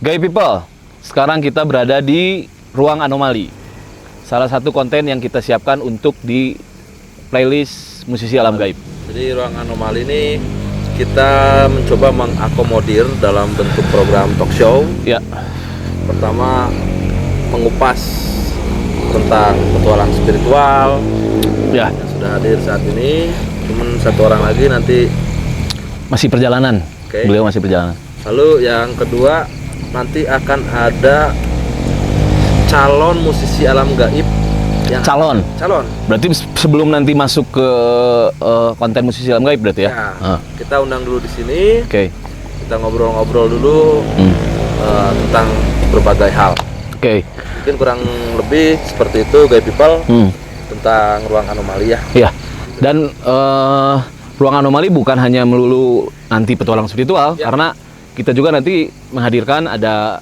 Gay People, sekarang kita berada di Ruang Anomali. Salah satu konten yang kita siapkan untuk di playlist musisi alam gaib. Jadi Ruang Anomali ini kita mencoba mengakomodir dalam bentuk program talk show. Ya. Pertama, mengupas tentang petualang spiritual Ya. yang sudah hadir saat ini. Cuman satu orang lagi nanti. Masih perjalanan. Oke. Beliau masih perjalanan. Lalu yang kedua, nanti akan ada calon musisi alam gaib yang Calon. Berarti sebelum nanti masuk ke konten musisi alam gaib berarti ya? Ya, kita undang dulu di sini. Oke. Kita ngobrol-ngobrol dulu tentang berbagai hal. Oke. Mungkin kurang lebih seperti itu, Gay People, tentang Ruang Anomali ya. Iya. Dan Ruang Anomali bukan hanya melulu nanti petualang spiritual, Ya. karena kita juga nanti menghadirkan ada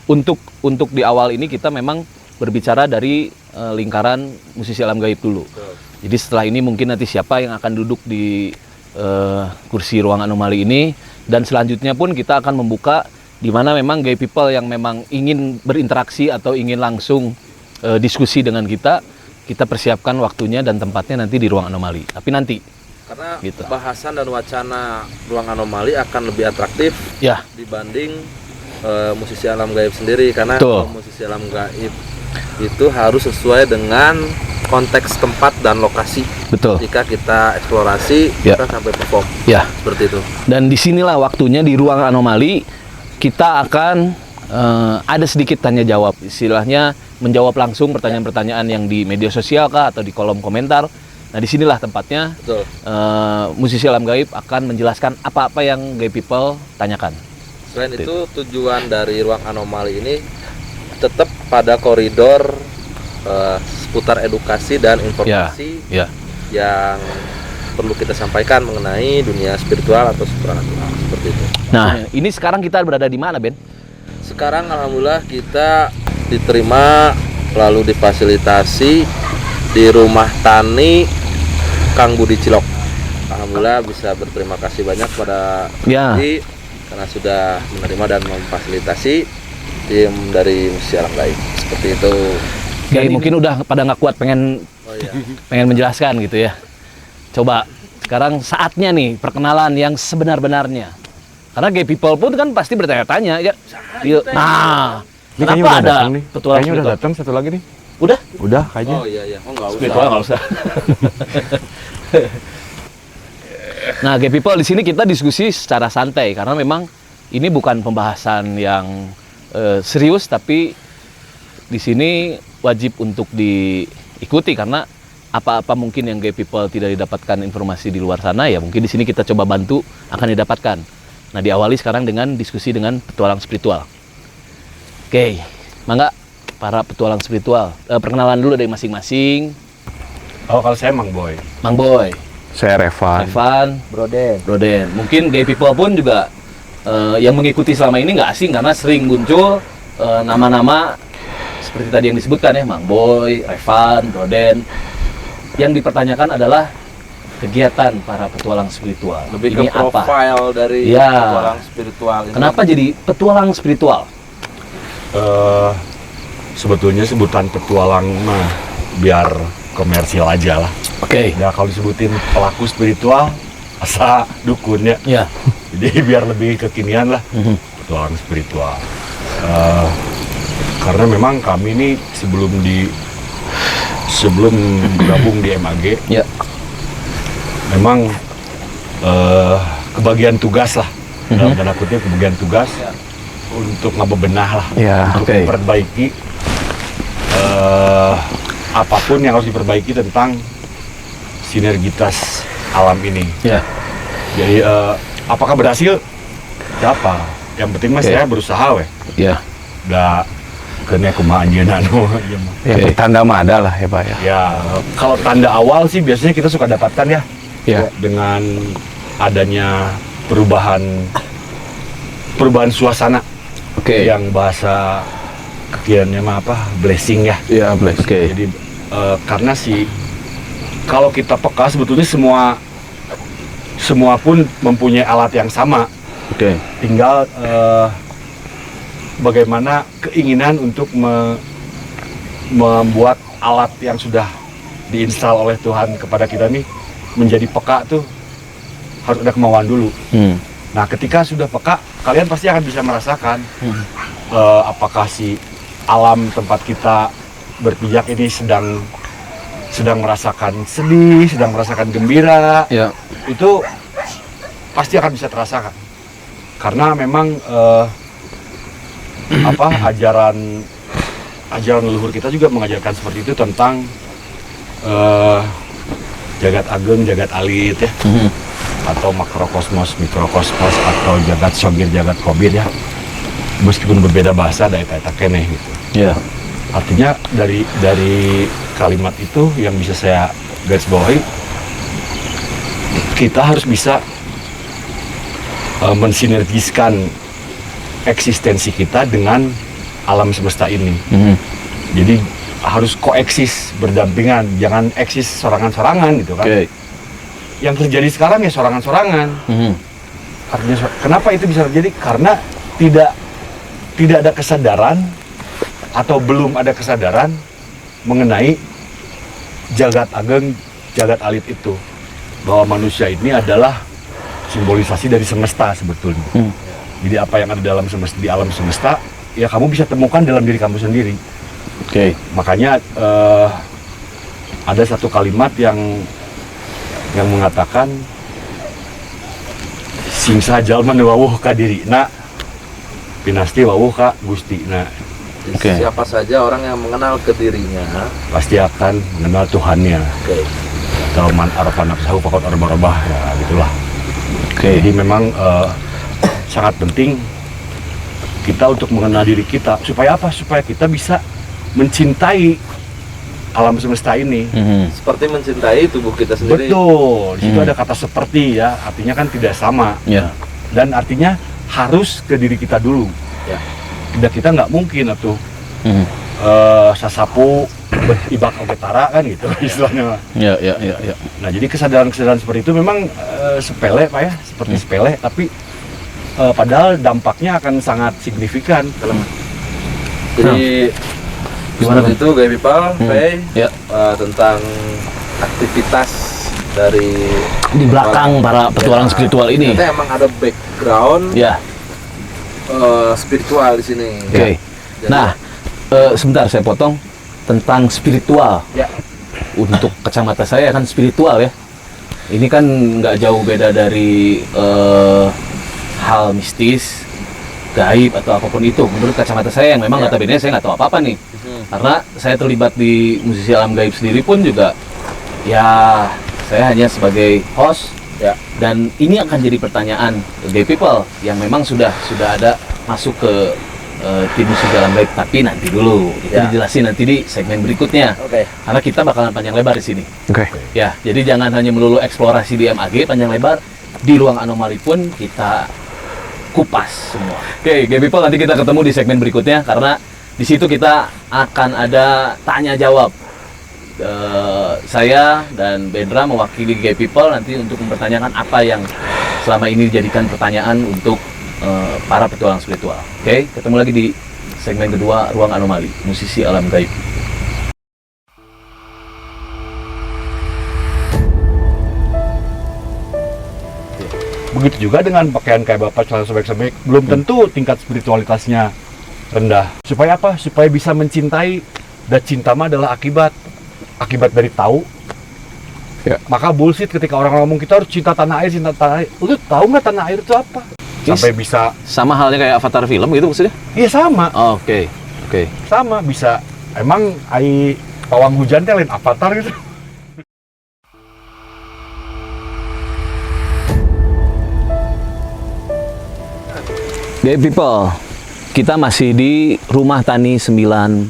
untuk di awal ini kita memang berbicara dari lingkaran musisi alam gaib dulu. Jadi setelah ini mungkin nanti siapa yang akan duduk di kursi Ruang Anomali ini, dan selanjutnya pun kita akan membuka di mana memang Gay People yang memang ingin berinteraksi atau ingin langsung diskusi dengan kita persiapkan waktunya dan tempatnya nanti di Ruang Anomali. Tapi nanti Karena gitu. bahasan dan wacana Ruang Anomali akan lebih atraktif Ya, dibanding musisi alam gaib sendiri, karena Betul. kalau musisi alam gaib itu harus sesuai dengan konteks tempat dan lokasi. betul. Jika kita eksplorasi, Ya. kita sampai perform Ya. seperti itu. Dan disinilah waktunya di Ruang Anomali kita akan ada sedikit tanya jawab, istilahnya menjawab langsung pertanyaan-pertanyaan yang di media sosial kah atau di kolom komentar. Nah disinilah tempatnya Betul. musisi alam gaib akan menjelaskan apa-apa yang Gay People tanyakan. Selain itu, tujuan dari Ruang Anomali ini tetap pada koridor seputar edukasi dan informasi Ya, yang perlu kita sampaikan mengenai dunia spiritual atau supranatural, seperti itu. nah ini sekarang kita berada di mana, Ben? Sekarang alhamdulillah kita diterima lalu difasilitasi di rumah tani Kang Budi Cilok. Alhamdulillah bisa berterima kasih banyak pada Ya. Budi karena sudah menerima dan memfasilitasi tim dari musisi alam gaib. Seperti itu. Gay mungkin udah pada nggak kuat pengen Oh iya. menjelaskan gitu ya. Coba sekarang saatnya nih perkenalan yang sebenar-benarnya. Karena Gay People pun kan pasti bertanya-tanya ya. Nah, Ini kenapa kayaknya udah ada datang nih. petualang Kayaknya udah spiritual? datang satu lagi nih. Udah? Udah kayaknya. Oh iya iya. Oh enggak usah. Spiritual nggak usah. Nah, Gay People di sini kita diskusi secara santai karena memang ini bukan pembahasan yang serius, tapi di sini wajib untuk diikuti karena apa-apa mungkin yang Gay People tidak didapatkan informasi di luar sana ya mungkin di sini kita coba bantu akan didapatkan. Nah, diawali sekarang dengan diskusi dengan petualang spiritual. Oke, mangga para petualang spiritual perkenalan dulu dari masing-masing. Oh, kalau saya Mang Boy. Mang Boy, Saya Revan. Evan, Broden. Mungkin Gay People pun juga yang mengikuti selama ini nggak asing karena sering muncul nama-nama seperti tadi yang disebutkan ya, Mang Boy, Evan, Broden. Yang dipertanyakan adalah kegiatan para petualang spiritual. Lebih Ini ke profile dari Ya. petualang spiritual ini. Kenapa jadi petualang spiritual? Sebetulnya sebutan petualang mah biar komersil aja lah. Oke. Ya kalau disebutin pelaku spiritual, asa dukunnya. Ya. Jadi biar lebih kekinian lah. Petualang spiritual. Karena memang kami ini sebelum gabung di MAG, Ya. memang kebagian tugas lah. Dalam tanda kutip kebagian tugas untuk ngebebenah lah, untuk oke. memperbaiki apapun yang harus diperbaiki tentang sinergitas alam ini. Ya. Jadi apakah berhasil? Siapa? Yang penting mas Oke. saya berusaha weh. Ya. Gak kena kumaha anjeunna nu. Yang Oke. pertanda mah ada lah ya Pak ya. Ya kalau tanda awal sih biasanya kita suka dapatkan ya. Ya. Dengan adanya perubahan suasana. Oke. Yang bahasa kekiniannya mah apa? Blessing ya. Iya, bless. Oke. Jadi karena kalau kita peka sebetulnya semua pun mempunyai alat yang sama. Oke. Tinggal bagaimana keinginan untuk membuat alat yang sudah diinstal oleh Tuhan kepada kita nih menjadi peka tuh harus ada kemauan dulu. Nah, ketika sudah peka, kalian pasti akan bisa merasakan apakah si alam tempat kita berpijak ini sedang merasakan sedih, sedang merasakan gembira. Ya. Itu pasti akan bisa terasakan. Karena memang ajaran leluhur kita juga mengajarkan seperti itu tentang jagat ageng, jagat alit ya. Atau makrokosmos, mikrokosmos, atau jagat sogir, jagat kobir ya. Meskipun berbeda bahasa, ada eta keneh gitu. Ya. Artinya dari kalimat itu yang bisa saya garis bawahi, kita harus bisa mensinergiskan eksistensi kita dengan alam semesta ini. Jadi harus koeksis, berdampingan, jangan eksis sorangan-sorangan gitu kan. Oke. Yang terjadi sekarang ya sorangan-sorangan. Artinya kenapa itu bisa terjadi? Karena tidak ada kesadaran atau belum ada kesadaran mengenai jagat ageng, jagat alit itu, bahwa manusia ini adalah simbolisasi dari semesta sebetulnya. Jadi apa yang ada dalam semesta, di alam semesta, ya kamu bisa temukan dalam diri kamu sendiri. Oke. Makanya ada satu kalimat yang mengatakan singsa jalma nu wawuh ka dirina pinasti wawuh ka gustina. Oke. Siapa saja orang yang mengenal ke dirinya Pasti akan mengenal Tuhannya. Oke. Atau man arafa nafsahu faqad arba-rabah, ya gitulah. Oke. Jadi memang sangat penting kita untuk mengenal diri kita. Supaya apa? Supaya kita bisa mencintai alam semesta ini. seperti mencintai tubuh kita sendiri. Betul. Di situ ada kata seperti ya, artinya kan tidak sama. Ya. Dan artinya harus ke diri kita dulu. Ya. Kita nggak mungkin atau sasapu ibak ogetara kan gitu istilahnya. Ya. Nah, jadi kesadaran-kesadaran seperti itu memang sepele Pak ya, seperti sepele, tapi padahal dampaknya akan sangat signifikan. Jadi Gimana, seperti itu Gaya People, Faye, Ya. Tentang aktivitas dari Di belakang para petualang spiritual ini. Ternyata emang ada background Ya. spiritual di sini. Oke. Jadi- Nah, sebentar saya potong tentang spiritual. Ya. Untuk kacamata saya kan spiritual ya. Ini kan nggak jauh beda dari hal mistis, gaib atau apapun itu. Menurut kacamata saya yang memang Ya. notabene saya nggak tahu apa-apa nih. Karena saya terlibat di musisi alam gaib sendiri pun juga ya saya hanya sebagai host. Ya. Dan ini akan jadi pertanyaan Gay People yang memang sudah ada masuk ke tim musik alam gaib, tapi nanti dulu itu Ya. dijelasin nanti di segmen berikutnya. Oke. Karena kita bakalan panjang lebar di sini. Oke. Ya, jadi jangan hanya melulu eksplorasi di MAG panjang lebar, di ruang anomali pun kita kupas semua. Oke, Gay People, nanti kita ketemu di segmen berikutnya karena di situ kita akan ada tanya jawab. Saya dan Bendra mewakili Gay People nanti untuk mempertanyakan apa yang selama ini dijadikan pertanyaan untuk para petualang spiritual. Oke, ketemu lagi di segmen kedua Ruang Anomali, musisi alam gaib. Begitu juga dengan pakaian kayak Bapak celana sobek-sobek, belum tentu tingkat spiritualitasnya rendah. Supaya apa? Supaya bisa mencintai, dan cinta mah adalah akibat dari tahu. Ya. Maka bullshit ketika orang ngomong kita harus cinta tanah air, cinta tanah air. Lu tahu nggak tanah air itu apa? Sampai bisa, Sama halnya kayak Avatar film gitu maksudnya? iya sama, Oke. sama bisa. Emang pawang hujan teh lain avatar gitu. Gay People, kita masih di Rumah Tani 9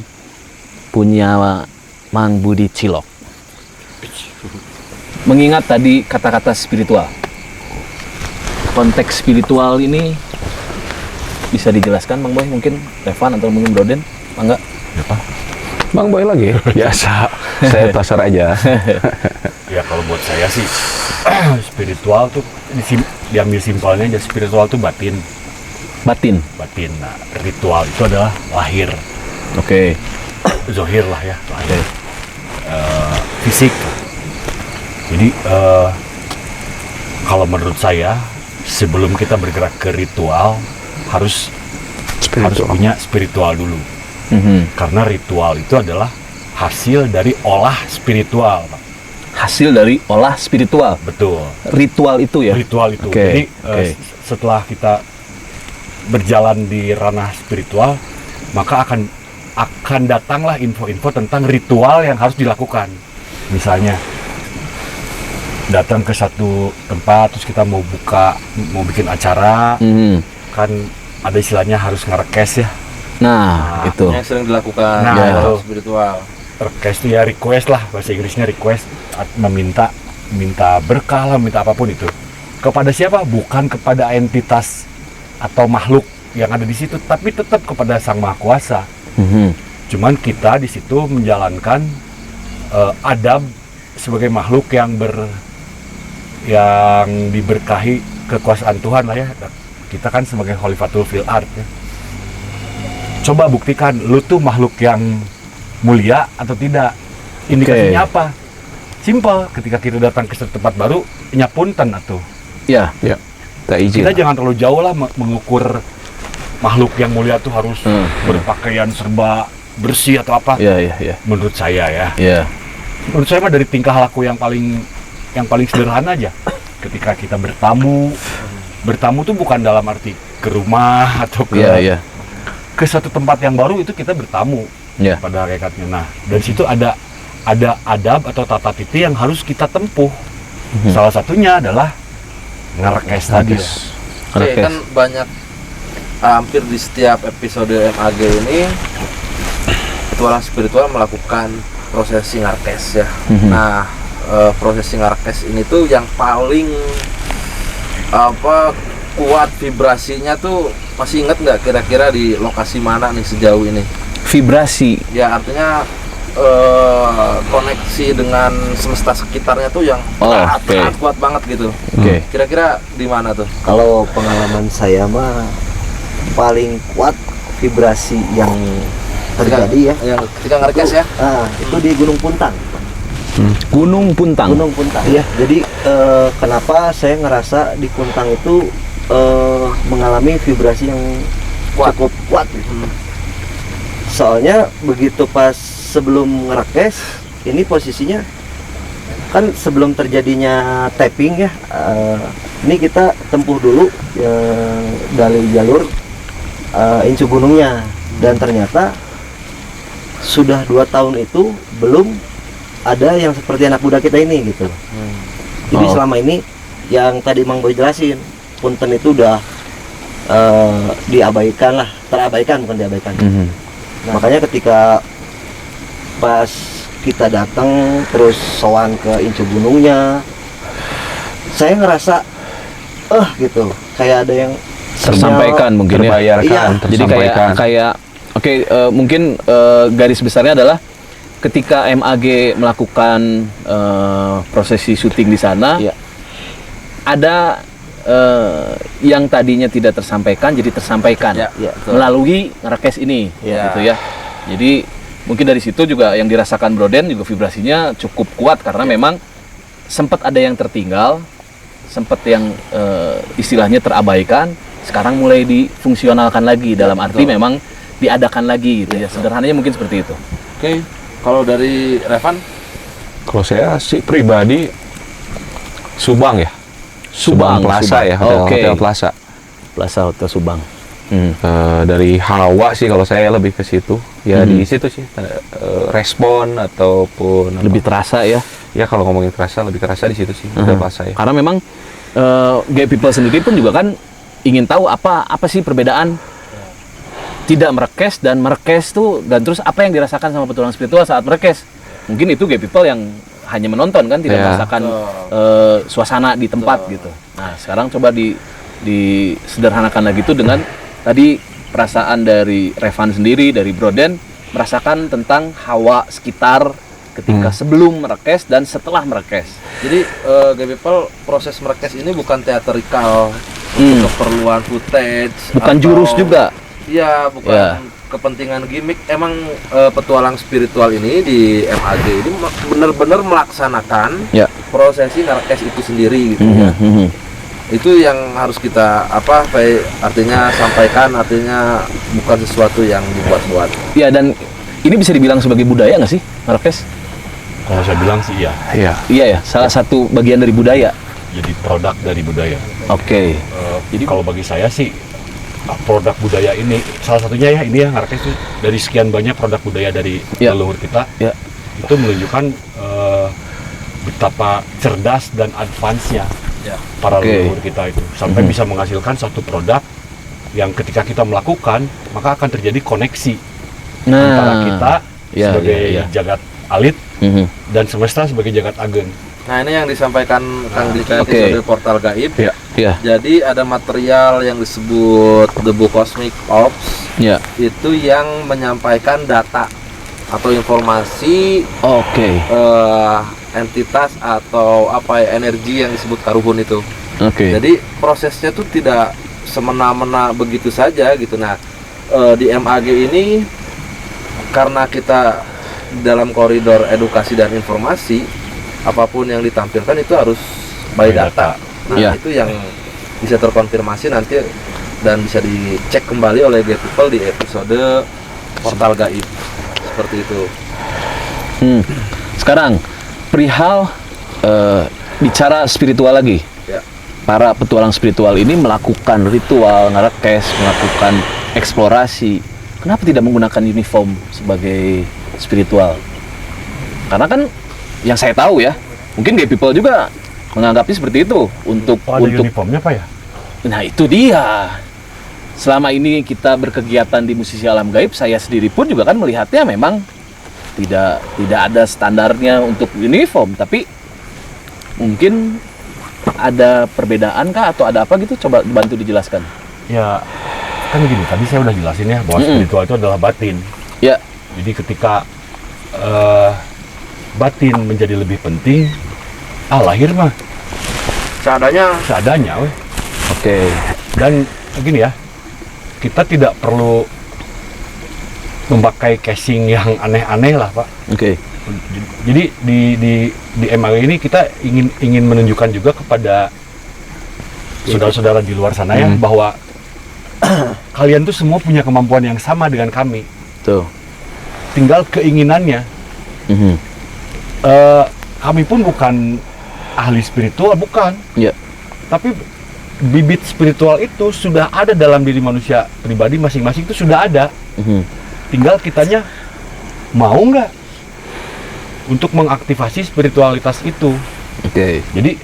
punya Mang Budi Cilok. Mengingat tadi kata-kata spiritual, konteks spiritual ini bisa dijelaskan Bang Boy, mungkin Revan atau mungkin Broden, Mangga? Bang Boy lagi. Biasa. Saya pasar aja. Ya kalau buat saya sih spiritual tuh diambil simpelnya aja, spiritual tuh batin. Batin. batin. Nah, ritual itu adalah lahir, Oke. zohir lah ya, lahir. Fisik. Jadi kalau menurut saya sebelum kita bergerak ke ritual harus punya spiritual dulu. Karena ritual itu adalah hasil dari olah spiritual, Pak. Hasil dari olah spiritual. Betul. Ritual itu ya. Ritual itu. Oke, Jadi oke. Setelah kita berjalan di ranah spiritual, maka akan datanglah info-info tentang ritual yang harus dilakukan. Misalnya datang ke satu tempat terus kita mau bikin acara, kan ada istilahnya harus ngerekes ya. Nah, itu. Yang sering dilakukan Nah, ya, itu. spiritual. Request itu ya request lah, bahasa Inggrisnya request, minta berkah lah, minta apapun itu. Kepada siapa? Bukan kepada entitas atau makhluk yang ada di situ, tapi tetap kepada Sang Maha Kuasa. Cuman kita di situ menjalankan adab sebagai makhluk yang diberkahi kekuasaan Tuhan lah ya. Kita kan sebagai khalifatul fil ard ya. Coba buktikan lu tuh makhluk yang mulia atau tidak. Indikasinya apa? Simple, ketika kita datang ke suatu tempat baru, nyapunten atuh. Ya. Ya, tak izin. Kita jangan terlalu jauh lah mengukur makhluk yang mulia tuh harus berpakaian serba bersih atau apa. Ya. Menurut saya ya. Ya. Menurut saya mah dari tingkah laku yang paling sederhana aja. Ketika kita bertamu tuh bukan dalam arti ke rumah atau ke suatu tempat yang baru, itu kita bertamu. Ya. Pada hakikatnya. Nah, dari situ ada adab atau tata titi yang harus kita tempuh. Salah satunya adalah ngerekes tadi. Oke, kan banyak hampir di setiap episode MAG ini petualang spiritual melakukan prosesi ngarkes ya. Nah, prosesi ngarkes ini tuh yang paling kuat vibrasinya tuh, masih inget nggak kira-kira di lokasi mana nih sejauh ini? Vibrasi. Ya artinya koneksi dengan semesta sekitarnya tuh yang sangat kuat banget gitu. Kira-kira di mana tuh? Kalau pengalaman saya mah paling kuat vibrasi yang terjadi Yang ketika ngerekes ya? Itu di Gunung Puntang. Gunung Puntang. Gunung Puntang. Iya. Jadi kenapa saya ngerasa di Puntang itu mengalami vibrasi yang cukup kuat. Soalnya begitu pas sebelum ngerekes, ini posisinya kan sebelum terjadinya tapping ya. Ini kita tempuh dulu dari jalur incu gunungnya, dan ternyata sudah 2 tahun itu belum ada yang seperti anak muda kita ini gitu. Jadi selama ini yang tadi Mang Boy jelasin, punten itu udah diabaikan lah, terabaikan bukan diabaikan. Nah, makanya ketika pas kita datang terus sowan ke incu gunungnya, saya ngerasa gitu, kayak ada yang Tersampaikan mungkin ya. Terbayarkan, Jadi tersampaikan. kayak mungkin garis besarnya adalah ketika MAG melakukan prosesi syuting di sana, ada yang tadinya tidak tersampaikan jadi tersampaikan melalui ngerekes ini, gitu ya. Jadi mungkin dari situ juga yang dirasakan Broden juga vibrasinya cukup kuat karena memang sempat ada yang tertinggal, sempat yang istilahnya terabaikan, sekarang mulai difungsionalkan lagi, dalam arti memang diadakan lagi gitu ya. Sederhananya mungkin seperti itu. Oke, kalau dari Revan? Kalau saya sih pribadi Subang ya. Subang Plaza ya, Hotel Plaza. Plaza Hotel Subang. Dari Hawa sih kalau saya lebih ke situ. Ya di situ sih respon ataupun Lebih terasa ya. Ya kalau ngomongin terasa, lebih terasa di situ sih, Hotel Plaza ya. Karena memang gay people sendiri pun juga kan ingin tahu apa sih perbedaan tidak merekes dan merekes tuh, dan terus apa yang dirasakan sama petualang spiritual saat merekes. Mungkin itu gay people yang hanya menonton kan, tidak merasakan suasana di tempat gitu. Nah, sekarang coba disederhanakan lagi itu dengan tadi perasaan dari Revan sendiri, dari Broden, merasakan tentang hawa sekitar ketika sebelum merekes dan setelah merekes. Jadi gay people proses merekes ini bukan teatrikal untuk keperluan footage. Bukan atau- jurus juga. Iya, bukan Ya. kepentingan gimmick. Emang petualang spiritual ini di MAG ini benar-benar melaksanakan Ya. prosesi ngerekes itu sendiri gitu ya. Itu yang harus kita artinya sampaikan, artinya bukan sesuatu yang dibuat-buat. Ya, dan ini bisa dibilang sebagai budaya nggak sih, Ngerekes? Kalau saya bilang sih iya. Iya. Iya ya, salah satu bagian dari budaya. Jadi produk dari budaya. Oke. Jadi kalau bagi saya sih produk budaya ini salah satunya ya ini ya Ngerekes tuh dari sekian banyak produk budaya dari Ya. leluhur kita Ya. itu menunjukkan betapa cerdas dan advance-nya Ya. para Oke. leluhur kita itu sampai bisa menghasilkan satu produk yang ketika kita melakukan maka akan terjadi koneksi antara kita ya, sebagai ya, ya. jagat alit Mhm. dan semesta sebagai jagat ageng. Nah, ini yang disampaikan Kang Dika Oke. episode portal gaib. Ya. Ya, Jadi ada material yang disebut debu cosmic orbs, ya. itu yang menyampaikan data atau informasi Oke. entitas atau energi yang disebut karuhun itu. Oke. Jadi prosesnya tuh tidak semena-mena begitu saja gitu. Nah, di MAG ini karena kita dalam koridor edukasi dan informasi, apapun yang ditampilkan itu harus by data. Nah, Iya. itu yang bisa terkonfirmasi nanti dan bisa dicek kembali oleh Gate People di episode portal gaib. Seperti itu. Sekarang perihal bicara spiritual lagi. Ya. Para petualang spiritual ini melakukan ritual, ngerekes, melakukan eksplorasi. Kenapa tidak menggunakan uniform sebagai spiritual? Karena kan yang saya tahu ya, mungkin gay people juga menganggapnya seperti itu untuk Oh, ada uniformnya Pak ya? Nah, itu dia. Selama ini kita berkegiatan di musisi alam gaib, saya sendiri pun juga kan melihatnya memang tidak ada standarnya untuk uniform, tapi mungkin ada perbedaan kah atau ada apa gitu? Coba bantu dijelaskan. Ya kan gini, tadi saya udah jelasin ya bahwa spiritual itu adalah batin. Ya. Jadi ketika batin menjadi lebih penting, lahir mah seadanya weh. Oke. Dan gini ya, kita tidak perlu memakai casing yang aneh-aneh lah Pak. Oke. Jadi di MAG ini kita ingin menunjukkan juga kepada saudara-saudara di luar sana ya bahwa kalian tuh semua punya kemampuan yang sama dengan kami. Tuh. Tinggal keinginannya. Mhm. Kami pun bukan ahli spiritual, bukan. Ya. Tapi bibit spiritual itu sudah ada dalam diri manusia pribadi masing-masing, itu sudah ada. Mhm. Tinggal kitanya mau nggak untuk mengaktifasi spiritualitas itu. Oke. Jadi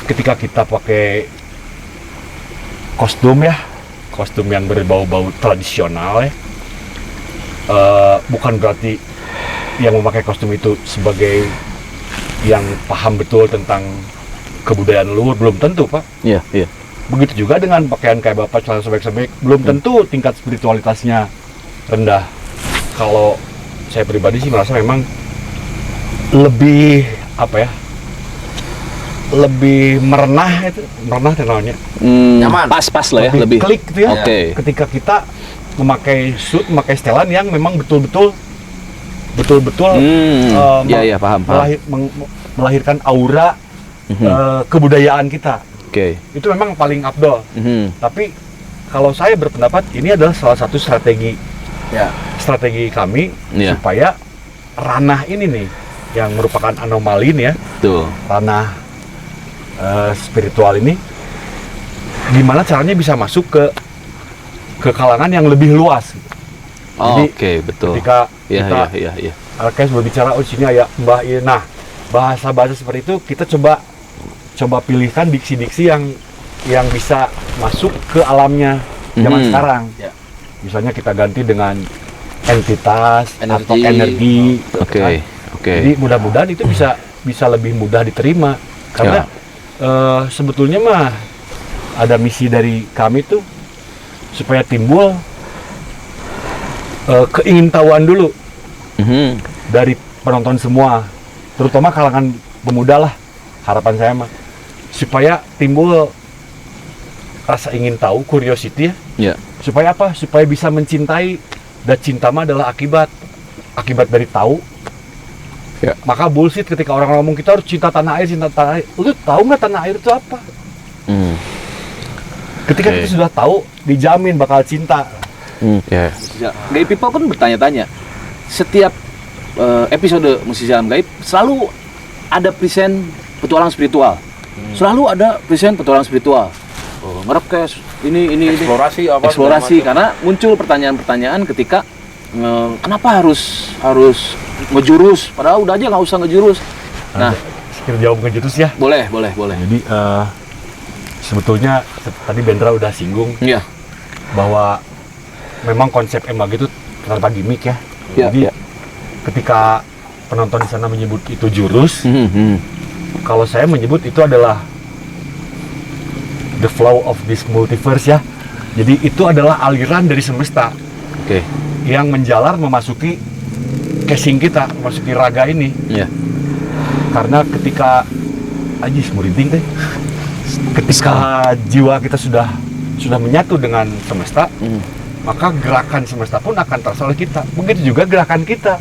ketika kita pakai kostum yang berbau-bau tradisional ya, bukan berarti yang memakai kostum itu sebagai yang paham betul tentang kebudayaan leluhur, belum tentu Pak. Iya, iya. Begitu juga dengan pakaian kayak Bapak celana sobek-sobek, belum tentu tingkat spiritualitasnya rendah. Kalau saya pribadi sih merasa memang lebih lebih merenah namanya. Nyaman. Pas lah ya, lebih. klik gitu ya. Oke. Ketika kita memakai suit, memakai setelan yang memang betul-betul Iya, paham. melahirkan aura kebudayaan kita. Oke. Itu memang paling abdol. Mhm. Tapi kalau saya berpendapat ini adalah salah satu strategi Ya. kami Iya. supaya ranah ini nih yang merupakan anomali nih ya, Tuh. ranah spiritual ini gimana caranya bisa masuk ke kalangan yang lebih luas gitu. Jadi, Oke, betul. Ketika Iya, kita iya. Alkes berbicara, oh sini ada Mbah ini. Nah, bahasa-bahasa seperti itu kita coba pilihkan diksi-diksi yang bisa masuk ke alamnya zaman sekarang. Ya. Misalnya kita ganti dengan entitas atau Energi. energi. Oke, Kan? oke. Jadi mudah-mudahan itu bisa lebih mudah diterima karena sebetulnya mah ada misi dari kami tuh supaya timbul keingintahuan dulu Mhm. dari penonton semua, terutama kalangan pemuda lah, harapan saya mah supaya timbul rasa ingin tahu, curiosity ya. Ya. Supaya apa? Supaya bisa mencintai, dan cinta mah adalah akibat dari tahu. Ya. Maka bullshit ketika orang ngomong kita harus cinta tanah air. Lu tahu nggak tanah air itu apa? Ketika Oke. kita sudah tahu, dijamin bakal cinta. Ya. Ya, Gaib People kan bertanya-tanya. Setiap episode Musisi Alam Gaib selalu ada present petualang spiritual. Selalu ada present petualang spiritual. Ngerekes ini Eksplorasi apa? eksplorasi segala karena muncul pertanyaan-pertanyaan ketika kenapa harus ngejurus padahal udah aja nggak usah ngejurus. Nah, Sekir jawab ke jurus ya. boleh. Jadi sebetulnya tadi Bendra udah singgung Iya. bahwa memang konsep MAG itu tanpa gimmick ya. Ya, Jadi ya. ketika penonton di sana menyebut itu jurus, Hmm. kalau saya menyebut itu adalah the flow of this multiverse ya. Jadi itu adalah aliran dari semesta Oke. yang menjalar memasuki casing kita, memasuki raga ini. Iya. Karena ketika ajis muriding teh, ketika jiwa kita sudah menyatu dengan semesta, maka gerakan semesta pun akan terasa oleh kita. Begitu juga gerakan kita.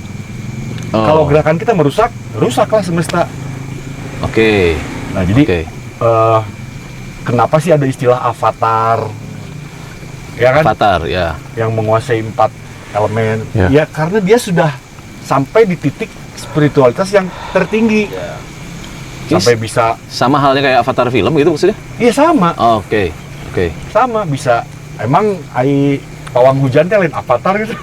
Oh. Kalau gerakan kita merusak, rusaklah semesta. Oke. Nah, jadi Oke. kenapa sih ada istilah avatar? Ya kan? Avatar, ya. Yang menguasai 4 elemen. Ya. Ya karena dia sudah sampai di titik spiritualitas yang tertinggi. Sampai bisa, Sama halnya kayak Avatar film gitu maksudnya? iya sama, Oke. sama bisa. Emang ai pawang hujan teh lain avatar gitu.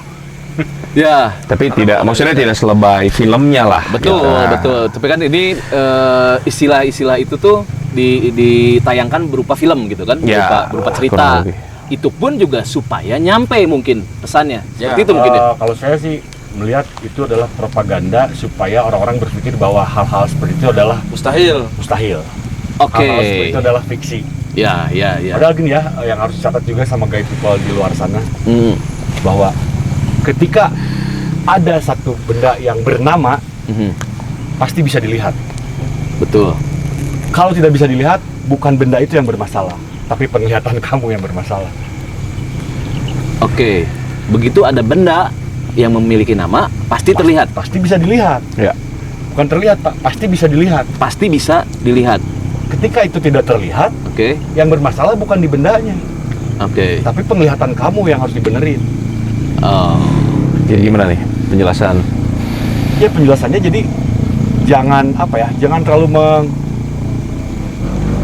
Ya, Tapi maksudnya tidak selebay filmnya lah. betul, gitu. betul. Tapi kan ini istilah-istilah itu tuh ditayangkan berupa film gitu kan, Ya, berupa kurang cerita. lebih. Itu pun juga supaya nyampe mungkin pesannya. Ya, Seperti itu mungkin ya. Kalau saya sih melihat itu adalah propaganda supaya orang-orang berpikir bahwa hal-hal seperti itu adalah Mustahil. mustahil. Oke. Hal-hal seperti itu adalah fiksi. Ya. Padahal gini ya, yang harus dicatat juga sama Gaib People di luar sana, Hmm. bahwa ketika ada satu benda yang bernama, Mhm. pasti bisa dilihat. Betul. Kalau tidak bisa dilihat, bukan benda itu yang bermasalah, tapi penglihatan kamu yang bermasalah. Oke. Begitu ada benda yang memiliki nama, pasti terlihat. Pasti bisa dilihat. Ya. Bukan terlihat, Pak. Pasti bisa dilihat. Pasti bisa dilihat. Ketika itu tidak terlihat, Oke. yang bermasalah bukan di bendanya, Oke. tapi penglihatan kamu yang harus dibenerin. Oh. Jadi gimana nih penjelasan? Ya penjelasannya jadi jangan jangan terlalu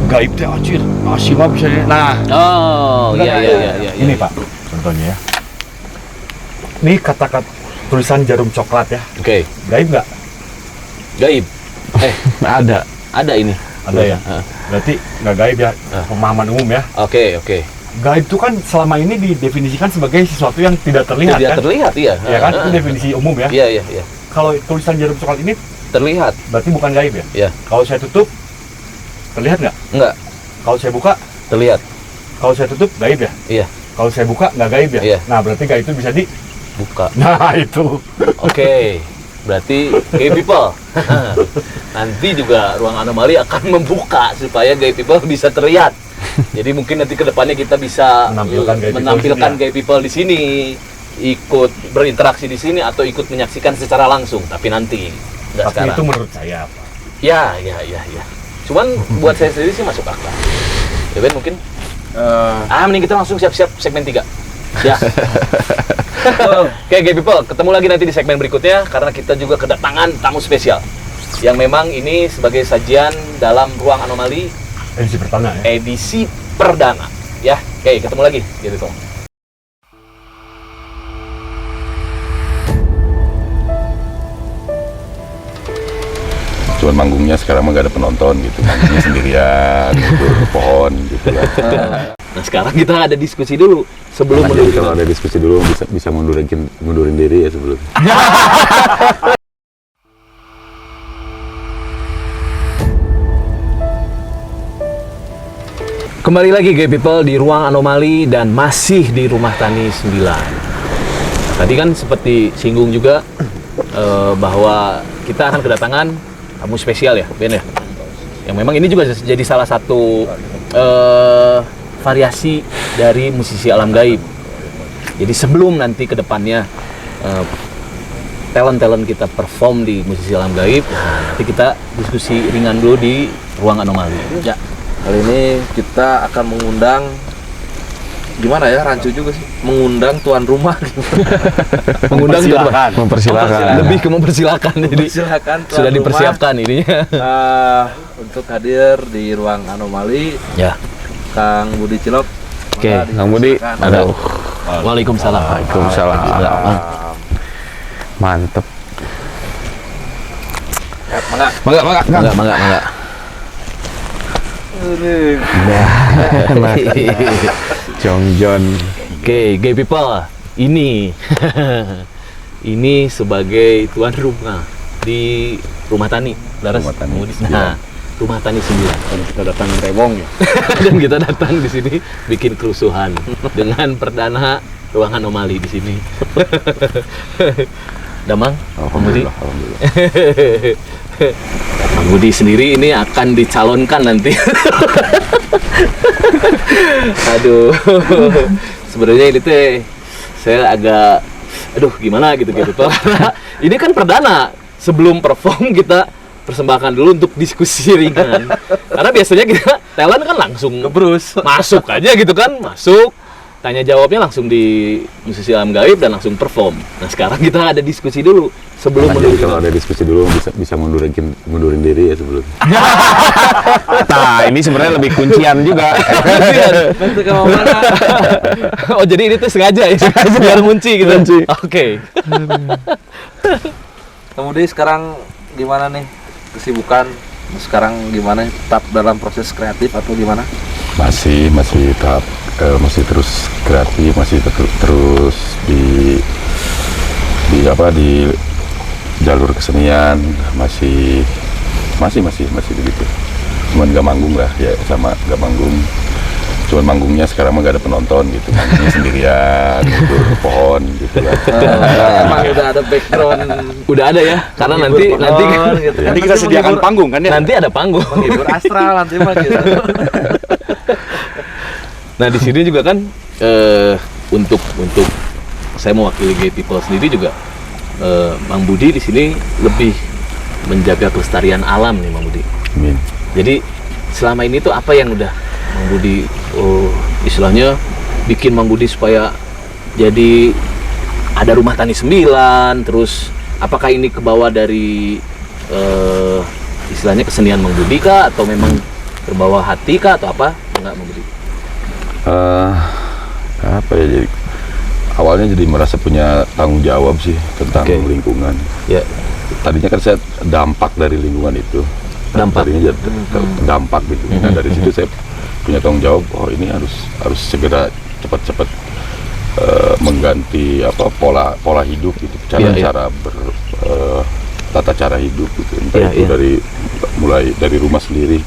gaib teh anjir. Masih mah bisa. Nah, Oh, enggak, iya. Ini Pak, contohnya ya. Ini kata-kata tulisan jarum coklat ya. Oke. Gaib nggak? Gaib. Ada. Ada ini. Ada ya. Ah. Berarti nggak gaib ya. Pemahaman umum ya. Oke. Gaib itu kan selama ini didefinisikan sebagai sesuatu yang tidak terlihat Tidak kan? terlihat, iya. Ya kan? Itu definisi umum ya. Iya. Kalau tulisan jarum coklat ini Terlihat. berarti bukan gaib ya? Iya. Kalau saya tutup, terlihat nggak? Enggak. Kalau saya buka, Terlihat. kalau saya tutup gaib ya? Iya. Kalau saya buka nggak gaib ya? Iya. Nah berarti gaib itu bisa di. Buka. Nah itu. Oke. Berarti Gay People. Nanti juga ruang anomali akan membuka supaya Gay People bisa terlihat. Jadi mungkin nanti kedepannya kita bisa Menampilkan Gay People di sini, menampilkan Gay People di sini, ikut berinteraksi di sini atau ikut menyaksikan secara langsung. Tapi nanti, nggak Tapi sekarang. itu menurut saya Pak. Ya. Cuman buat saya sendiri sih masuk akal. Ya Ben mungkin. Mending kita langsung siap-siap segmen 3. Ya. Oke, Gay People, ketemu lagi nanti di segmen berikutnya karena kita juga kedatangan tamu spesial yang memang ini sebagai sajian dalam ruang anomali Edisi pertama ya. edisi perdana. Ya, oke, ketemu lagi, Gay People. Cuman manggungnya sekarang mah gak ada penonton gitu, manggungnya sendirian gitu, pohon gitu kan. Nah, sekarang kita ada diskusi dulu sebelum Nah, jadi menuju. kalau ada diskusi dulu bisa mundurin diri ya sebelum. Kembali lagi Gay People di ruang anomali dan masih di Rumah Tani 9. Tadi kan seperti singgung juga bahwa kita akan kedatangan tamu spesial ya, Ben ya. Yang memang ini juga jadi salah satu variasi dari musisi alam gaib. Jadi sebelum nanti ke depannya talent-talent kita perform di musisi alam gaib, nanti kita diskusi ringan dulu di ruang anomali. Ya, kali ini kita akan mengundang, gimana ya, rancu juga sih, mengundang tuan rumah. Mengundang Mempersilahkan. Mempersilahkan. lebih ke mempersilahkan. Jadi Silakan tuan sudah rumah, dipersiapkan ininya. untuk hadir di ruang anomali. Ya. Kang Budi Cilok. Oke, Maka Kang Budi, disilakan. ada. Waalaikumsalam. Waalaikumsalam. Mantep. Ya, mangga. Mangga. Jong John. Oke, gay people, ini ini sebagai tuan rumah di Rumah Tani, Laras. Rumah Tani Nah, Rumah Tani 9. Dan kita datang rewong ya. Dan kita datang di sini bikin kerusuhan dengan perdana ruang anomali di sini. Damang, Bang Budi. Alhamdulillah. Bang Budi sendiri ini akan dicalonkan nanti. Aduh, sebenarnya ini teh saya agak, gimana gitu. Karena ini kan perdana. Sebelum perform kita persembahkan dulu untuk diskusi ringan. Karena biasanya kita talent kan langsung ngebrus, masuk aja gitu kan, masuk. Tanya jawabnya langsung di musisi alam gaib dan langsung perform. Nah sekarang kita ada diskusi dulu sebelum Jadi kalau ada diskusi dulu bisa mundurin diri ya sebelum. Nah, ini sebenarnya lebih kuncian juga. Nanti ke mana? Oh jadi ini tuh sengaja ya, biar ngunci gitu. Oke. Kemudian sekarang gimana nih kesibukan? Sekarang gimana? Tetap dalam proses kreatif atau gimana? Masih tahap masih terus kreatif, masih terus di jalur kesenian, masih begitu. Cuman nggak manggung lah ya, sama nggak manggung. Cuman manggungnya sekarang mah nggak ada penonton gitu, manggungnya sendirian, gitu, pohon gitu kan. Emang udah ada background. Udah ada ya, karena nanti gitu. Nanti kita sediakan panggung kan ya. nanti ada panggung. Menghibur astral nanti mah gitu. Nah di sini juga kan untuk saya mewakili gay people sendiri juga, Mang Budi di sini lebih menjaga kelestarian alam nih Mang Budi. Amin. Jadi selama ini tuh apa yang udah Mang Budi istilahnya bikin Mang Budi supaya jadi ada Rumah Tani 9, terus apakah ini kebawa dari istilahnya kesenian Mang Budi kah, atau memang terbawa hati kah, atau apa? Enggak Mang Budi. Apa ya, jadi awalnya jadi merasa punya tanggung jawab sih tentang Oke. lingkungan. Ya. Tadinya kan saya dampak dari lingkungan itu. Dampak. Tadinya jadi dampak gitu. Nah, dari situ saya punya tanggung jawab. Oh ini harus segera cepat-cepat mengganti pola hidup gitu. Cara tata cara hidup gitu. Entah itu mulai dari rumah sendiri,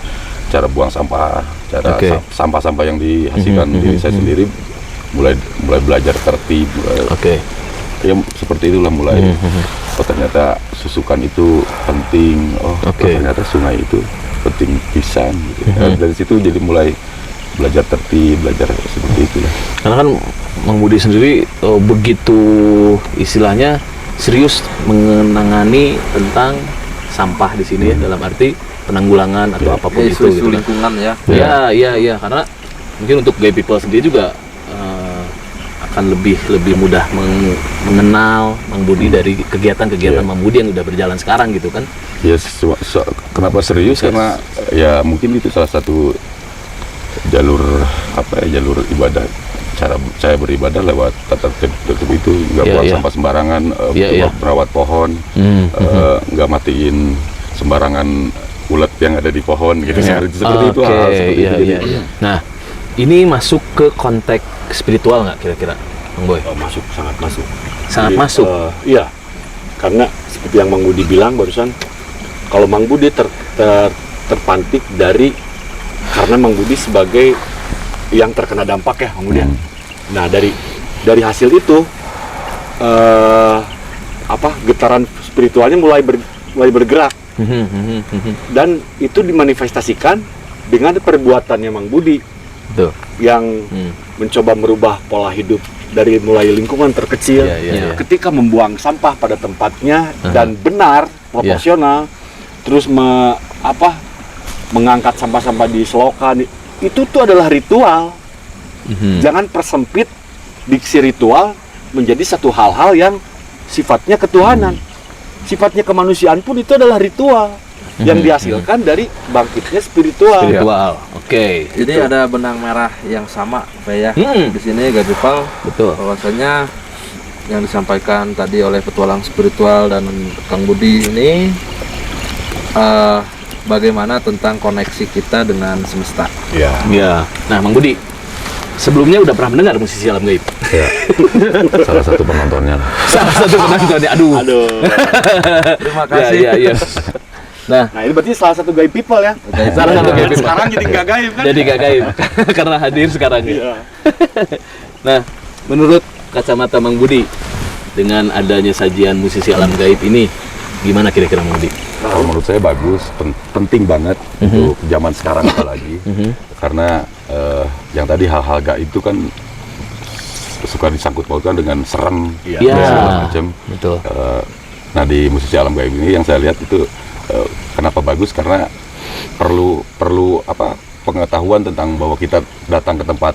cara buang sampah, cara sampah-sampah yang dihasilkan diri saya sendiri, mulai belajar tertib, ya seperti itulah mulai. Oh ternyata susukan itu penting, ternyata sungai itu penting pisan gitu. Dari situ jadi mulai belajar tertib, belajar seperti itu ya. Karena kan Mang Budi sendiri begitu istilahnya serius menangani tentang sampah di sini ya, dalam arti penanggulangan atau apapun itu isu-isu gitu kan. lingkungan ya. Iya, karena mungkin untuk gay people sendiri juga akan lebih mudah mengenal Mang Budi dari kegiatan-kegiatan Mang Budi yang udah berjalan sekarang gitu kan. Ya kenapa serius? Karena ya mungkin itu salah satu jalur ibadah. Cara saya beribadah lewat tata tertib itu, nggak buang sampah sembarangan, merawat pohon, nggak matiin sembarangan ulat yang ada di pohon gitu. Seperti itu, hal seperti itu. Nah, ini masuk ke konteks spiritual nggak kira-kira, Bang Boy? Masuk, sangat masuk. Sangat Jadi, masuk. Iya, karena seperti yang Mang Budi bilang barusan, kalau Mang Budi terpantik karena Mang Budi sebagai yang terkena dampak ya, Mang Budi. Nah dari hasil itu, getaran spiritualnya mulai bergerak. Dan itu dimanifestasikan dengan perbuatannya Mang Budi Betul. yang mencoba merubah pola hidup dari mulai lingkungan terkecil, Iya. ketika membuang sampah pada tempatnya dan benar, proporsional, terus mengangkat sampah-sampah di selokan, itu tuh adalah ritual. Jangan persempit diksi ritual menjadi satu hal-hal yang sifatnya ketuhanan. Sifatnya kemanusiaan pun itu adalah ritual yang dihasilkan dari bangkitnya spiritual. Spiritual. Oke. Jadi ada benang merah yang sama, Pak ya. Di sini Guide People, Betul. bahwasanya yang disampaikan tadi oleh petualang spiritual dan Kang Budi ini bagaimana tentang koneksi kita dengan semesta. Ya. Ya. Nah, Mang Budi, sebelumnya udah pernah mendengar musisi alam gaib? Ya. Salah satu penontonnya lah. Salah satu penontonnya. Aduh. Terima kasih. Iya. Nah, Nah, ini berarti salah satu gaib people ya. salah satu gaib. Sekarang jadi nggak gaib kan? Jadi gak gaib karena hadir sekarang ya. Iya. Nah, menurut kacamata Mang Budi, dengan adanya sajian musisi alam gaib ini, gimana kira-kira Mang Budi? Kalau menurut saya bagus, penting banget untuk zaman sekarang apalagi. Karena yang tadi hal-hal gaib itu kan suka disangkut pautkan dengan serem, Iya. segala macam. Betul. Nah di musisi alam gaib ini yang saya lihat itu kenapa bagus karena perlu pengetahuan tentang bahwa kita datang ke tempat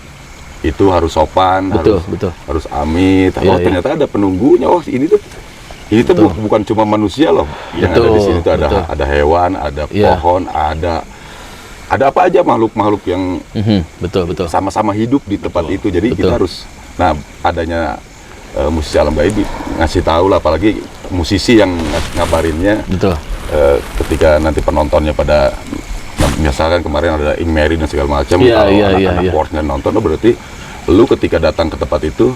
itu harus sopan, Betul, betul. harus amit. Iya, iya. Ternyata ada penunggunya. Oh ini tuh Betul. bukan cuma manusia loh yang ada di sini. Tuh Betul. ada hewan, ada Iya. pohon, ada apa aja makhluk-makhluk yang Betul. sama-sama hidup di tempat itu. Jadi Betul. kita harus, nah adanya musisi alam gaib ngasih tahu lah, apalagi musisi yang ngabarinnya Betul. ketika nanti penontonnya pada, misalkan kemarin ada Ingmeri dan segala macam, Iya, kalau iya, anak-anak iya. Porsche nonton, oh berarti lu ketika datang ke tempat itu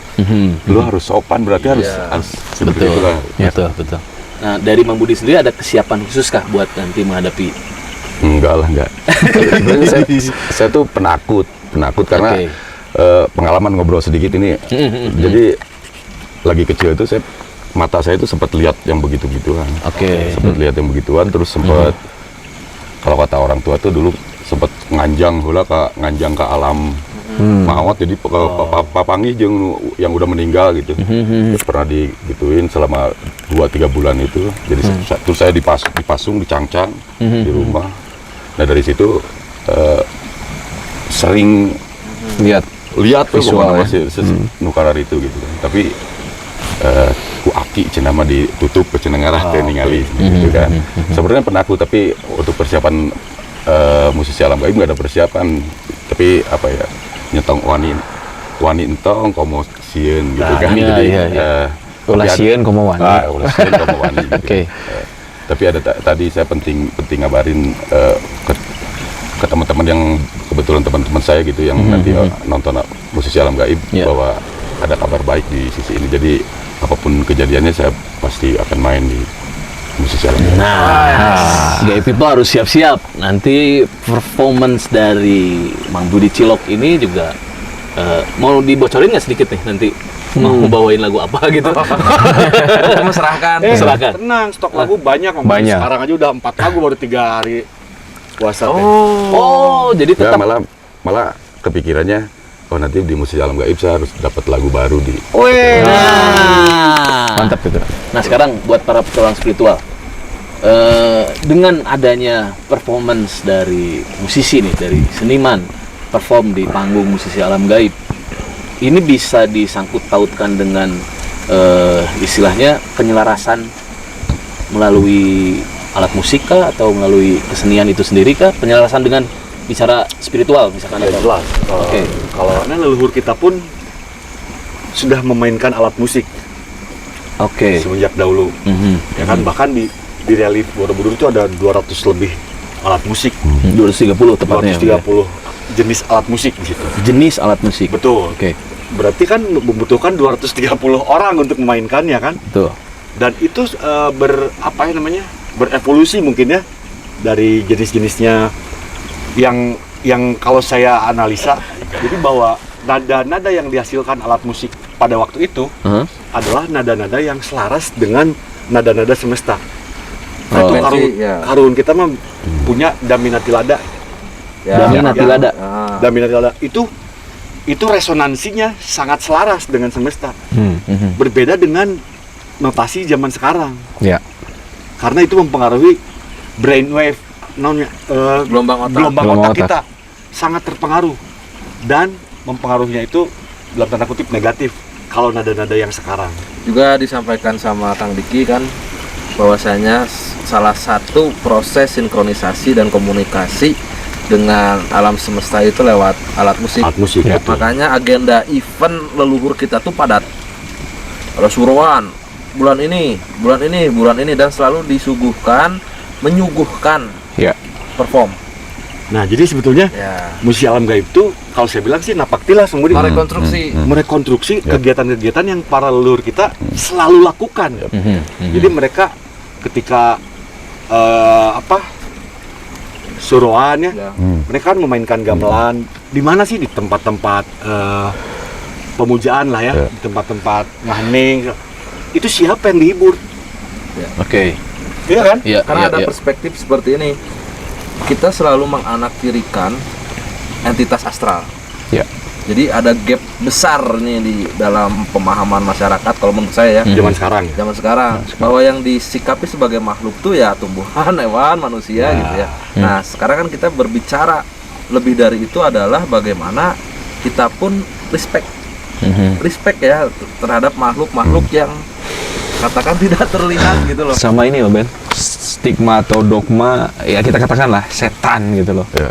lu harus sopan, berarti harus seperti Betul. itulah. Betul. Nah, dari Mang Budi sendiri ada kesiapan khusus kah buat nanti menghadapi? Enggak. Sebenarnya saya tuh penakut karena Oke. pengalaman ngobrol sedikit ini. Jadi lagi kecil itu mata saya itu sempat lihat yang begitu-gituan. Oke. Sempat lihat yang begituan, terus sempat kalau kata orang tua tuh dulu sempat nganjang ke alam maut, jadi papangi yang udah meninggal gitu. Pernah digituin selama 2-3 bulan itu. Jadi terus saya dipasung, dicangcang di rumah. Nah dari situ sering lihat tuh kemana masih nukarar itu gitu kan. Tapi ku aki cenama ditutup ke cenengarah teh ningali gitu kan. Sebenarnya penakut, tapi untuk persiapan musisi alam gaib nggak ada persiapan. Tapi apa ya, nyetong wani entong komo sieun gitu kan. Iya, Jadi iya. Ulah sieun komo wani. ulah sieun komo wani gitu. Oke. Tapi ada tadi saya penting ngabarin ke teman-teman yang kebetulan teman-teman saya gitu yang nanti nonton musisi alam gaib bahwa ada kabar baik di sisi ini. Jadi apapun kejadiannya saya pasti akan main di musisi alam gaib. Nah, Gaib People harus siap-siap. Nanti performance dari Mang Budi Cilok ini juga mau dibocorin nggak sedikit nih nanti? Mau bawain lagu apa gitu? Serahkan. Silakan. Tenang, stok lagu banyak. Mang. Banyak. Sekarang aja udah 4 lagu baru 3 hari puasa teh. Oh, jadi Ya, tetap malah kepikirannya, oh nanti di musisi alam gaib saya harus dapat lagu baru di. Nah, Mantap gitu. Nah, sekarang buat para petualang spiritual, dengan adanya performance dari musisi nih, dari seniman perform di panggung musisi alam gaib, ini bisa disangkut pautkan dengan istilahnya penyelarasan melalui alat musik kah, atau melalui kesenian itu sendiri kah? Penyelarasan dengan bicara spiritual misalkan Ya atau jelas. Oke. Kalau leluhur kita pun sudah memainkan alat musik Oke. semenjak dahulu. Ya kan, bahkan di relief Borobudur itu ada 200 lebih alat musik. 230 tepatnya. 230 jenis alat musik di situ. Jenis alat musik. Betul. Oke. Berarti kan membutuhkan 230 orang untuk memainkannya kan? Betul. Dan itu berevolusi mungkin ya dari jenis-jenisnya yang kalau saya analisa, jadi bahwa nada-nada yang dihasilkan alat musik pada waktu itu adalah nada-nada yang selaras dengan nada-nada semesta. Nah, itu ya. karun kita mah punya Daminatilada. Ya. Daminatilada. Ah. Daminatilada itu resonansinya sangat selaras dengan semesta. Berbeda dengan notasi zaman sekarang. Ya. Karena itu mempengaruhi brainwave, Gelombang otak. gelombang Gelombang otak otak. kita sangat terpengaruh dan mempengaruhinya itu dalam tanda kutip negatif kalau nada-nada yang sekarang. Juga disampaikan sama Kang Diki kan bahwasanya salah satu proses sinkronisasi dan komunikasi dengan alam semesta itu lewat alat musik. Alat musik, Ya, betul. makanya agenda event leluhur kita tuh padat. Ada suruhan bulan ini, dan selalu menyuguhkan Ya. perform. Nah, jadi sebetulnya Ya, musisi alam gaib itu kalau saya bilang sih napaktilas merekonstruksi. merekonstruksi Ya. kegiatan-kegiatan yang para leluhur kita selalu lakukan. Jadi mereka ketika suruhan ya, Ya. mereka kan memainkan gamelan di mana sih, di tempat-tempat pemujaan lah ya, Ya. di tempat-tempat ngahening. Itu siapa yang dihibur? Oke. Iya kan? Iya, Karena iya, ada iya. perspektif seperti ini. Kita selalu menganaktirikan entitas astral. Ya. Jadi ada gap besar nih di dalam pemahaman masyarakat kalau menurut saya ya. Zaman sekarang ya. Zaman sekarang bahwa yang disikapi sebagai makhluk tuh ya tumbuhan, hewan, manusia gitu ya. Nah, sekarang kan kita berbicara lebih dari itu adalah bagaimana kita pun respect ya terhadap makhluk-makhluk yang katakan tidak terlihat gitu loh. Sama ini loh Ben, stigma atau dogma ya kita katakanlah setan gitu loh. Ya.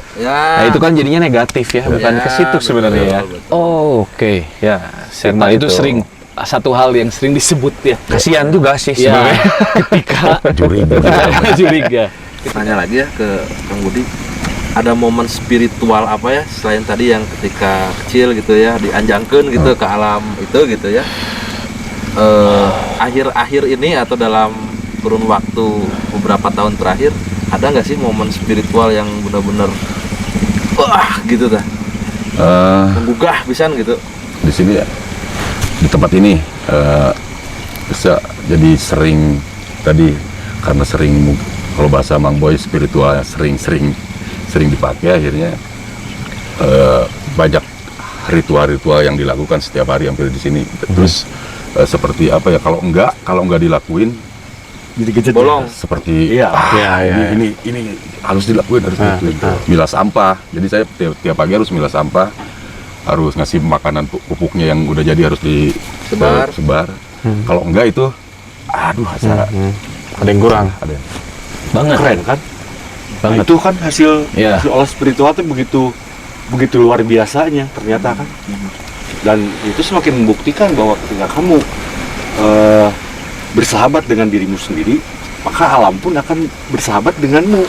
Nah, itu kan jadinya negatif ya, bukan ke situ sebenarnya ya. Oh, oke. Ya, Stigma itu sering satu hal yang sering disebut ya. kasihan juga sih Ya, sebenarnya. ketika Curiga. Tanya lagi ya ke Kang Budi, ada momen spiritual apa ya selain tadi yang ketika kecil gitu ya dianjangkeun gitu ke alam itu gitu ya, akhir-akhir ini atau dalam kurun waktu beberapa tahun terakhir ada nggak sih momen spiritual yang benar-benar wah gitu dah menggugah pisan gitu? Di sini ya, di tempat ini bisa jadi sering tadi karena sering, kalau bahasa Mang Boy spiritual sering dipakai, akhirnya banyak ritual-ritual yang dilakukan setiap hari hampir di sini. Terus seperti apa ya, kalau enggak dilakuin Gitu-gitu. Bolong. seperti Iya. ini harus dilakuin, harus dilakuin. Milah sampah, jadi saya tiap pagi harus milah sampah, harus ngasih makanan pupuknya yang udah jadi harus sebar. Kalau enggak itu aduh asa Ada yang kurang. ada banget. Keren kan? Banget. Nah, itu kan hasil Iya. olah spiritual itu begitu luar biasanya ternyata kan. Dan itu semakin membuktikan bahwa ketika kamu bersahabat dengan dirimu sendiri, maka alam pun akan bersahabat denganmu.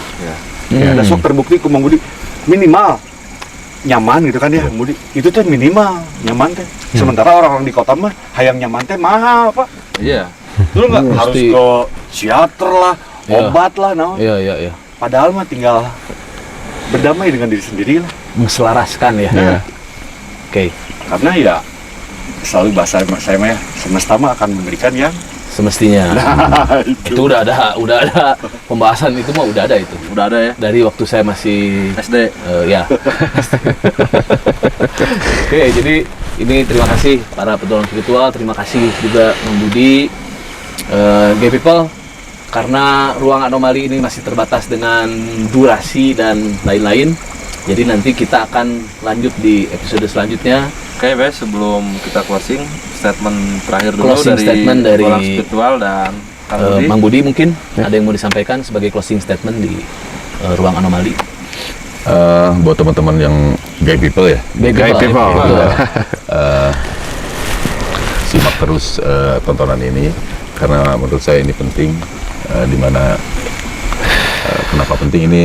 Ya, ada sok terbukti ku Mang Budi minimal nyaman gitu kan ya, Budi. Itu tuh minimal nyaman teh. Sementara orang-orang di kota mah hayang nyaman teh mahal, Pak. Iya. Lu nggak harus Mesti. ke psikiater lah, Iya. obat lah, naon. Iya. Padahal mah tinggal berdamai dengan diri sendiri lah. Menselaraskan ya. Oke. Karena ya selalu bahasa saya mah ya, semesta mah akan memberikan yang Semestinya. Itu udah ada pembahasan itu mah udah ada itu. Udah ada ya Dari waktu saya masih SD. ya. Oke, jadi ini terima kasih para petualang spiritual, terima kasih juga Mang Budi, Gay People, karena ruang anomali ini masih terbatas dengan durasi dan lain-lain. Jadi nanti kita akan lanjut di episode selanjutnya. Oke, Bes, sebelum kita closing, statement terakhir dulu Closing statement dari Petualang spiritual dan Kang Budi. Mang Budi mungkin ada yang mau disampaikan sebagai closing statement di ruang anomali. buat teman-teman yang gay people ya, Gay people. simak terus tontonan ini karena menurut saya ini penting, dimana kenapa penting ini,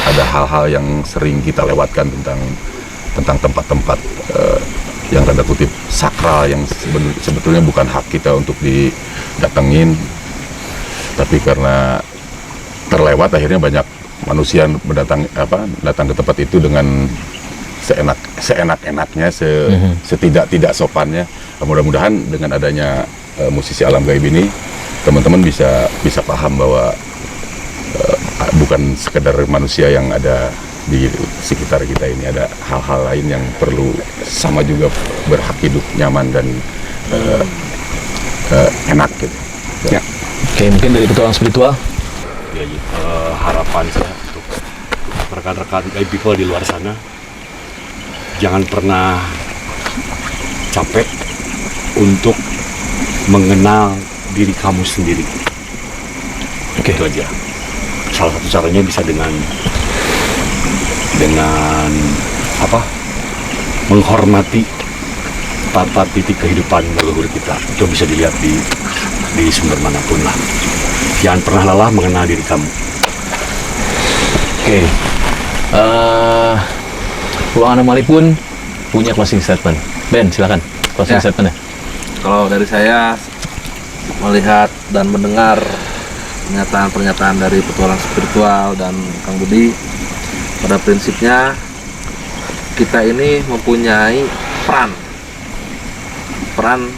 ada hal-hal yang sering kita lewatkan tentang tempat-tempat yang tanda kutip sakral yang sebetulnya bukan hak kita untuk didatengin, tapi karena terlewat akhirnya banyak manusia datang ke tempat itu dengan seenak-enaknya, setidak sopannya. Mudah-mudahan dengan adanya musisi alam gaib ini, teman-teman bisa paham bahwa bukan sekedar manusia yang ada di sekitar kita ini, ada hal-hal lain yang perlu sama juga berhak hidup nyaman dan enak gitu. Ya. Oke, mungkin dari petualang spiritual. Ya, harapan saya untuk rekan-rekan gay people di luar sana, jangan pernah capek untuk mengenal diri kamu sendiri. Oke. Itu aja. Salah satu caranya bisa dengan menghormati tata titik kehidupan leluhur kita. Itu bisa dilihat di sumber manapun lah. Jangan pernah lelah mengenal diri kamu. Oke. Ruang Anomali pun punya closing statement. Ben, silakan. Closing Ya. statement-nya. Kalau dari saya melihat dan mendengar pernyataan-pernyataan dari petualang spiritual dan Kang Budi, pada prinsipnya kita ini mempunyai peran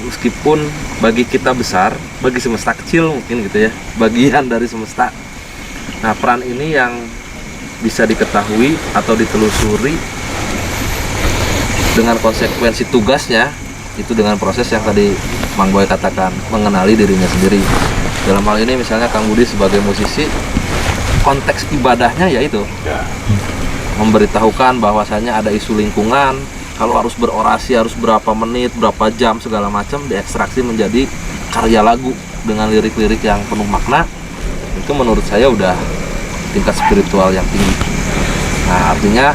meskipun bagi kita besar, bagi semesta kecil mungkin gitu ya, bagian dari semesta. Nah, peran ini yang bisa diketahui atau ditelusuri dengan konsekuensi tugasnya, itu dengan proses yang tadi Mang Boy katakan, mengenali dirinya sendiri. Dalam hal ini misalnya Kang Budi sebagai musisi, konteks ibadahnya yaitu memberitahukan bahwasanya ada isu lingkungan, kalau harus berorasi harus berapa menit, berapa jam, segala macam diekstraksi menjadi karya lagu dengan lirik-lirik yang penuh makna. Itu menurut saya udah tingkat spiritual yang tinggi. Nah, artinya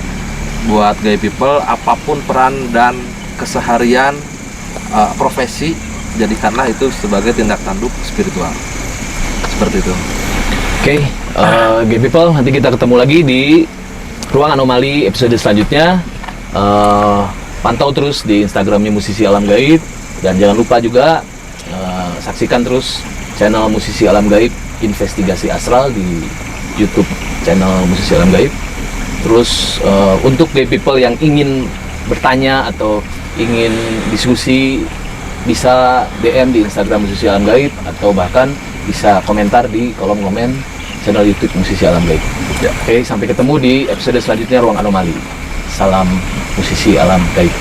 buat gay people, apapun peran dan keseharian profesi, jadikanlah itu sebagai tindak tanduk spiritual. Seperti itu. Oke, gay people, nanti kita ketemu lagi di Ruang Anomali episode selanjutnya. Pantau terus di Instagramnya Musisi Alam Gaib, dan jangan lupa juga saksikan terus channel Musisi Alam Gaib Investigasi Astral di YouTube channel Musisi Alam Gaib. Terus untuk gay people yang ingin bertanya atau ingin diskusi, bisa DM di Instagram Musisi Alam Gaib, atau bahkan bisa komentar di kolom komen channel YouTube Musisi Alam Gaib. Ya. Oke, sampai ketemu di episode selanjutnya Ruang Anomali. Salam Musisi Alam Gaib.